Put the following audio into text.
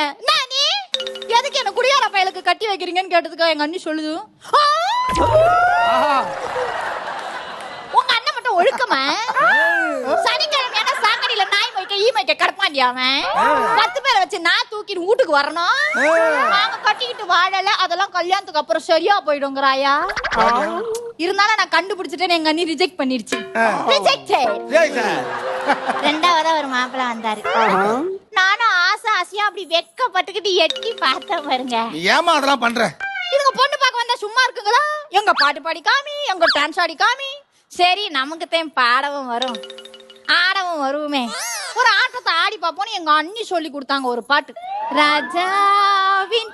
நானே எதுக்கு என்ன குடியார பயலுக்கு கட்டி வைக்கிறீங்கன்னு கேட்டதுக்கு எங்க அண்ணி சொல்லுது, உங்க அண்ணன் மட்டும் ஒழுக்கமா சனிக்கிழமையான சாக்கடையில நாய் மொய்க்க ஈ மொய்க்க கடப்பாண்டியா அவன் 10 பேரை வச்சு நான் தூக்கிட்டு வீட்டுக்கு வரணும். நாங்க கட்டிக்கிட்டு வாழல, அதெல்லாம் கல்யாணத்துக்கு அப்புறம் சரியா போயிடுங்கிறாயா. இருந்தாலும் நான் கண்டுபிடிச்சிட்டேன்னு எங்க அண்ணி ரிஜெக்ட் பண்ணிருச்சு. ரெண்டாவதா ஒரு மாப்பிள்ள வந்தாரு. நானும் ஆசை ஆசையா அப்படி வெட்கப்பட்டுக்கிட்டு எட்டி பார்த்தேன் பாருங்க. ஏமா அதெல்லாம் பண்ற? இதுங்க பொண்ணு பார்க்க வந்தா சும்மா இருக்குங்களா? எங்க பாட்டு பாடி காமி, எங்க டான்ஸ் ஆடி காமி. சரி நமக்கு தான் பாடவும் வரும் ஆடவும் வருவோமே, ஒரு ஆட்டத்தை ஆடி பார்ப்போம்னு எங்க அண்ணி சொல்லி கொடுத்தாங்க ஒரு பாட்டு. ராஜாவின்